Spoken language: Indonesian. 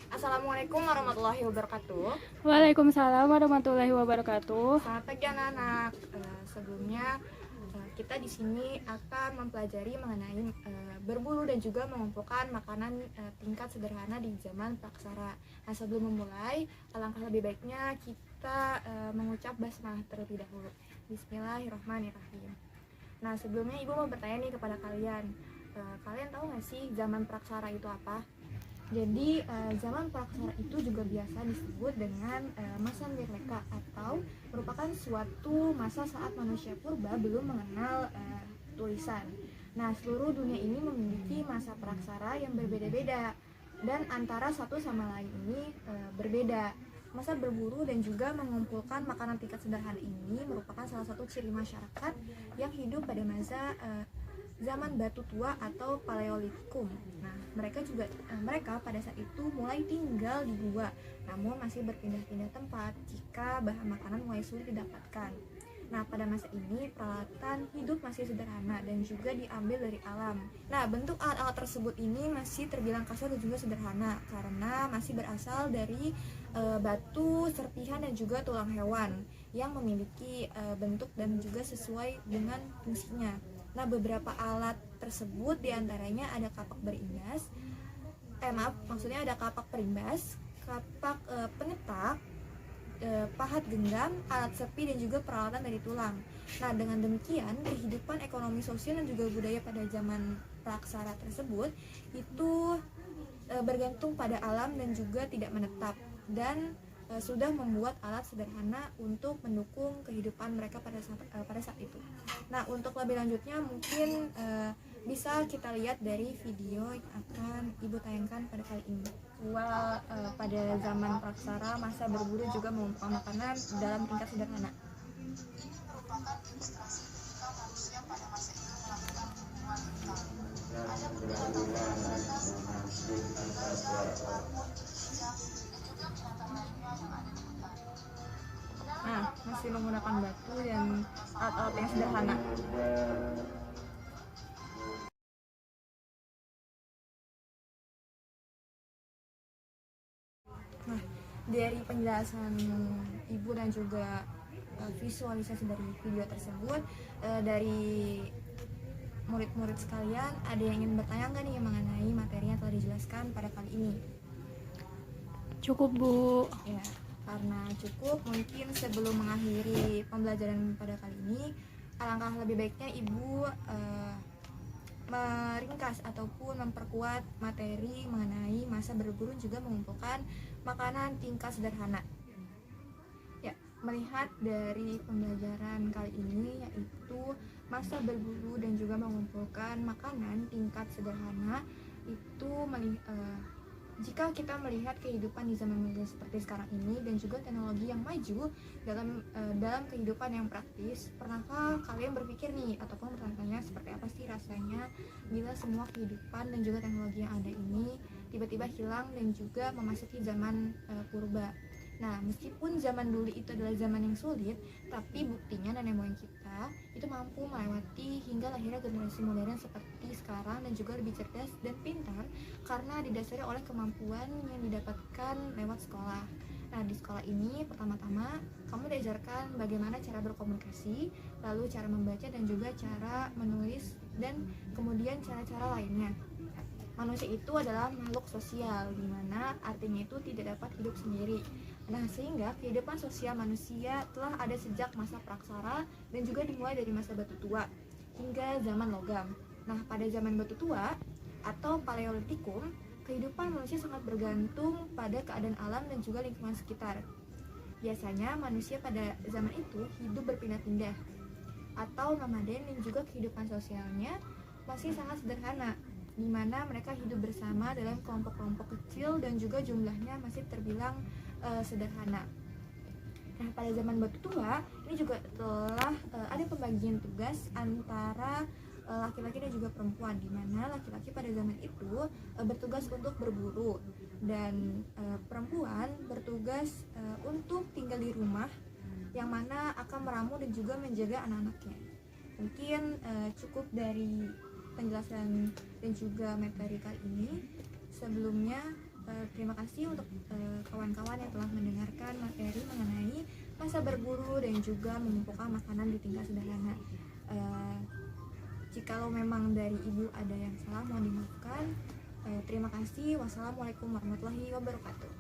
Assalamualaikum warahmatullahi wabarakatuh. Waalaikumsalam warahmatullahi wabarakatuh. Selamat pagi anak-anak. Sebelumnya kita di sini akan mempelajari mengenai berburu dan juga mengumpulkan makanan tingkat sederhana di zaman praksara. Nah, sebelum memulai, alangkah lebih baiknya kita mengucap basmalah terlebih dahulu. Bismillahirrahmanirrahim. Nah, sebelumnya Ibu mau bertanya nih kepada kalian. Kalian tahu nggak sih zaman praksara itu apa? Jadi zaman praksara itu juga biasa disebut dengan masa nirleka atau merupakan suatu masa saat manusia purba belum mengenal tulisan. Nah, seluruh dunia ini memiliki masa praksara yang berbeda-beda dan antara satu sama lain ini berbeda. Masa berburu dan juga mengumpulkan makanan tingkat sederhana ini merupakan salah satu ciri masyarakat yang hidup pada masa zaman batu tua atau paleolitikum. Nah, mereka pada saat itu mulai tinggal di gua, namun masih berpindah-pindah tempat jika bahan makanan mulai sulit didapatkan. Nah, pada masa ini peralatan hidup masih sederhana dan juga diambil dari alam. Nah, bentuk alat-alat tersebut ini masih terbilang kasar dan juga sederhana karena masih berasal dari batu, serpihan dan juga tulang hewan yang memiliki bentuk dan juga sesuai dengan fungsinya. Nah, beberapa alat tersebut diantaranya ada kapak berimbas, ada kapak perimbas, kapak pengetak, pahat genggam, alat sepi dan juga peralatan dari tulang. Nah, dengan demikian kehidupan ekonomi sosial dan juga budaya pada zaman praksara tersebut itu bergantung pada alam dan juga tidak menetap dan sudah membuat alat sederhana untuk mendukung kehidupan mereka pada saat itu. Nah, untuk lebih lanjutnya mungkin bisa kita lihat dari video yang akan Ibu tayangkan pada kali ini. Pada zaman praksara, masa berburu juga mengumpulkan makanan dalam tingkat sederhana. Merupakan ilustrasi ketika manusia pada masa itu melakukan hubungan vital. Ada beberapa batas masih menggunakan batu dan alat-alat yang sederhana. Nah, dari penjelasan Ibu dan juga visualisasi dari video tersebut, dari murid-murid sekalian, ada yang ingin bertanya nggak nih mengenai materi yang telah dijelaskan pada kali ini? Cukup, Bu. Ya, karena cukup, mungkin sebelum mengakhiri pembelajaran pada kali ini, alangkah lebih baiknya Ibu meringkas ataupun memperkuat materi mengenai masa berburu juga mengumpulkan makanan tingkat sederhana. Ya, melihat dari pembelajaran kali ini yaitu masa berburu dan juga mengumpulkan makanan tingkat sederhana itu jika kita melihat kehidupan di zaman modern seperti sekarang ini dan juga teknologi yang maju dalam kehidupan yang praktis, pernahkah kalian berpikir nih ataupun bertanya-tanya seperti apa sih rasanya bila semua kehidupan dan juga teknologi yang ada ini tiba-tiba hilang dan juga memasuki zaman purba? Nah, meskipun zaman dulu itu adalah zaman yang sulit, tapi buktinya nenek moyang kita itu mampu melewati hingga lahirnya generasi modern seperti sekarang dan juga lebih cerdas dan pintar karena didasari oleh kemampuan yang didapatkan lewat sekolah. Nah, di sekolah ini pertama-tama kamu diajarkan bagaimana cara berkomunikasi, lalu cara membaca dan juga cara menulis dan kemudian cara-cara lainnya. Manusia itu adalah makhluk sosial, di mana artinya itu tidak dapat hidup sendiri. Nah, sehingga kehidupan sosial manusia telah ada sejak masa praksara dan juga dimulai dari masa batu tua hingga zaman logam. Nah, pada zaman batu tua atau paleolitikum, kehidupan manusia sangat bergantung pada keadaan alam dan juga lingkungan sekitar. Biasanya manusia pada zaman itu hidup berpindah-pindah atau nomaden dan juga kehidupan sosialnya masih sangat sederhana, di mana mereka hidup bersama dalam kelompok-kelompok kecil dan juga jumlahnya masih terbilang sederhana. Nah, pada zaman batu tua ini juga telah ada pembagian tugas antara laki-laki dan juga perempuan, di mana laki-laki pada zaman itu bertugas untuk berburu dan perempuan bertugas untuk tinggal di rumah yang mana akan meramu dan juga menjaga anak-anaknya. Mungkin cukup dari penjelasan dan juga materi kali ini. Sebelumnya Terima kasih untuk kawan-kawan yang telah mendengarkan materi mengenai masa berburu dan juga mengumpulkan makanan di tingkat sederhana. Jikalau memang dari ibu ada yang salah, mohon dimaafkan. Terima kasih. Wassalamualaikum warahmatullahi wabarakatuh.